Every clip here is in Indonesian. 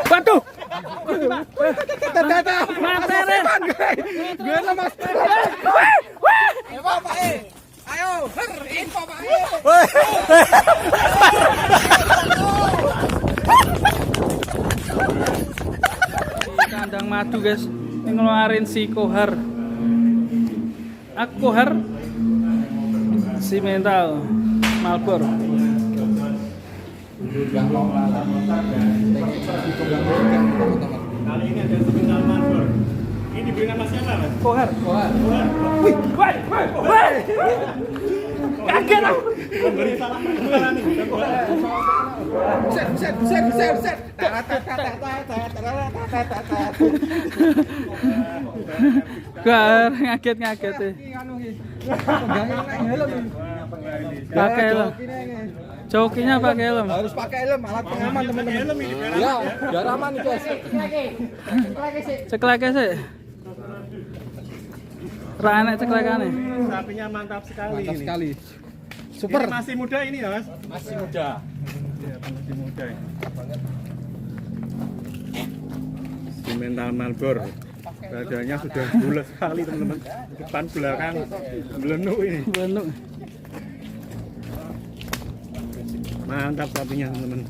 Waduh. Ayo, info Pak. Kandang madu guys, ini ngeluarin si Kohar. Kohar si mental Malbor. Kali ini ada sebentar Malbor. Ini diberi nama siapa, Mas? Kohar. Wih, Kaget aku. memberi salam perkenalan nih. Buset. Kohar ngaget deh. Pakai helm. Jokinya pakai helm. Harus pakai helm, alat pengaman teman-teman. Helm ini biar Ya, biar aman nih guys. Cekleknya sih. Rane ceklekane. sapinya mantap sekali Mantap ini. sekali. Ini Super. masih muda ini ya, Mas? Masih muda. Iya, masih muda ya. Si mental Malbor. Badannya sudah bulat sekali, teman-teman. Depan belakang belenuk ini. Bentuk. Mantap sapinya, teman-teman.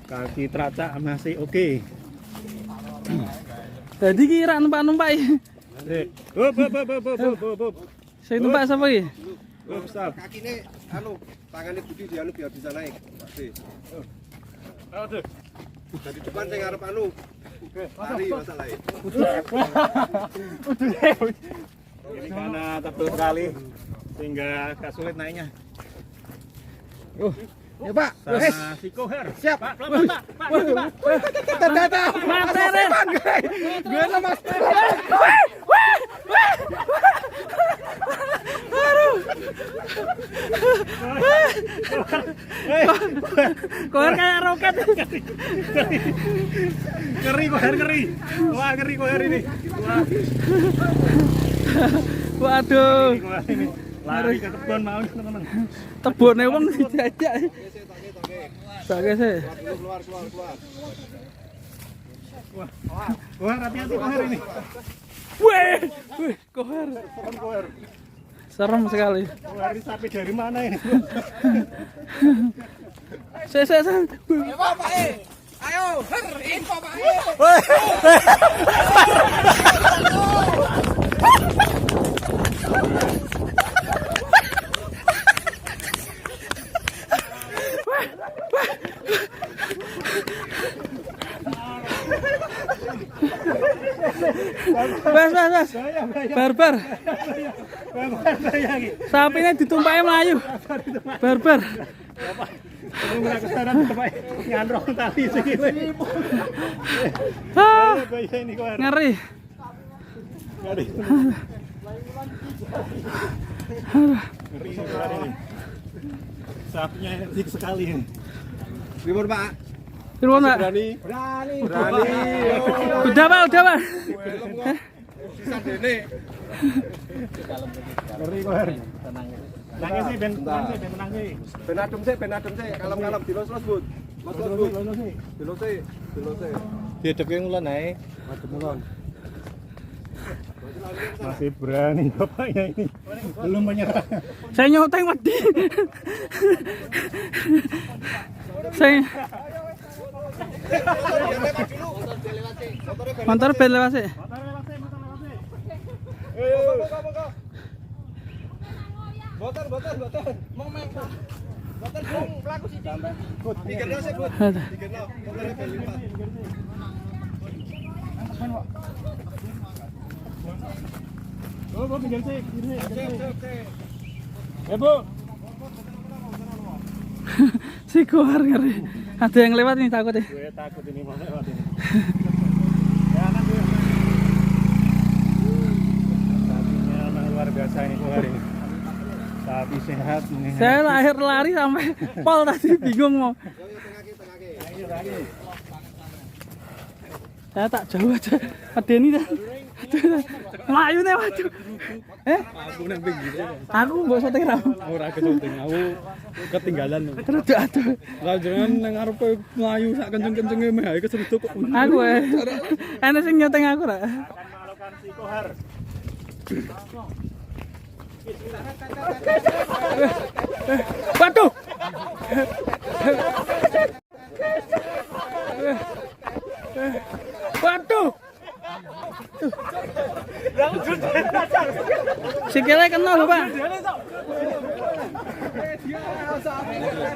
Kaki teracak masih oke. Jadi kira numpak-numpak iki. Hop. Saya numpak siapa iki? Stop. Kakine tangannya budi di biar bisa naik. Pasti. Aduh. Dari depan saya ngarep lari masalahnya. Ini karena tebal sekali sehingga agak sulit naiknya. Ya Pak. Sama si Kohar. Siap. Pak, pelan-pelan, Pak. Pak, Gimana Mas? Kohar kayak roket. Ngeri Kohar, ngeri. Wah, ngeri Kohar ini. Wah, Waduh. ngeri Kohar ini. Lari ke kebun mau, teman-teman. Tebone wong dijajak. Pakai sih. Keluar. Wah, Kohar hati-hati Kohar ini. Wih, Kohar. Serem Kohar. Serem sekali. Kohar ini sapi dari mana ini? Saya. Ya Pak. Ayo, info Pak. Bas. Barbar. Sapinya ditumpaki melayu. Barbar. Ora kesaran Pak. Ngandrong tali sing iki. Ah, Bahaya ini Kohar. ngeri. Ngeri. Ngeri Kohar ini. Sapinya dik sekali ini. Gimana Pak? Firman, Pak. Berani. Udah, Pak. Bisa dene. Ngeri Kohar. Tenang sih, ben tenang sih. Ben adem sih. Kalem-kalem dilos-los, Bud. Dilos sih. Dihadapke ngulon ae. Adem ulon. Masih berani bapaknya ini. Belum menyerah. Saya nyoteng wedi. Saya motor ben lewat sih. Boten. Mau main. Boten pelaku sih. Bud, dikirno sih, Bud. Dikirno. Motornya ben lipat. Bu, pinggir sih. Sip. Bu. Si Kohar ngeri. Ada yang lewat nih takut ya. Gue takut ini mau lewat ini. Jangan gue. Sapinya memang luar biasa ini Kohar ini. Sapi sehat ini. Saya lahir lari sampai pol tadi bingung mau. Ayo, tengah. Saya tak jauh aja. Ada ini dah. Melayu nih waduh. Aku nang pinggir. Aku mbok syuting ra. Ora kesunting, aku ketinggalan. Aduh. Lah jenengan nang ngarepe mlayu sak kenceng-kencenge meh ae kesedot kok. Aku ana sing nyuting aku ra. Waduh. Waduh. Sikile kena lho, Pak.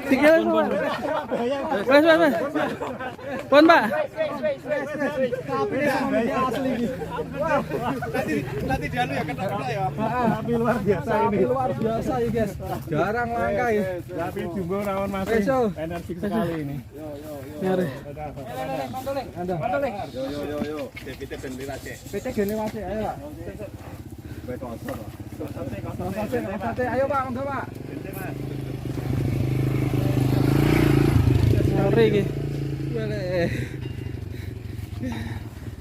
Sikile kena. Wes. Pon, Pak. Nanti dianu ya kena ya. Tapi luar biasa ini. Luar biasa ya, guys. Jarang langka ya. Tapi jumbo rawon masih Besok. energi sekali ini. Nyari. Yo. Kita ben lirate. PT gene masih ayo, Pak. Sate, ayo Pak, monggo Pak. Nyari iki.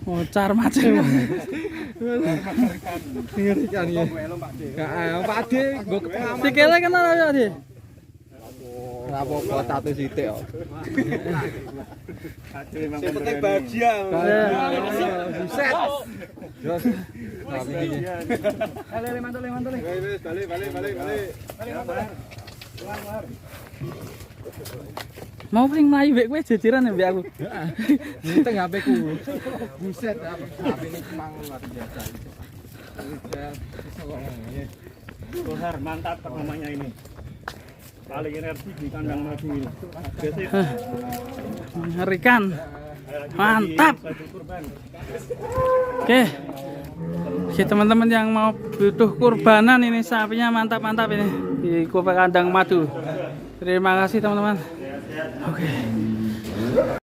Mocar macam. Ngerikan ya. Pak Ade, nggo kepengaman. Sikile kena lho, Dik. Ora apa-apa tato sithik kok. Sing penting bahagia. Buset. Jos. Mantul. Balik. Mau paling melayu mbek kowe jejeran ya mbek aku. Nyenteng HP ku. Buset, HP ini memang luar biasa. Kohar mantap namanya ini. Paling energi di kandang madu ini. Mengerikan. Mantap. Oke. Oke teman-teman yang mau butuh kurbanan ini sapinya mantap ini di kandang madu. Terima kasih teman-teman. Oke.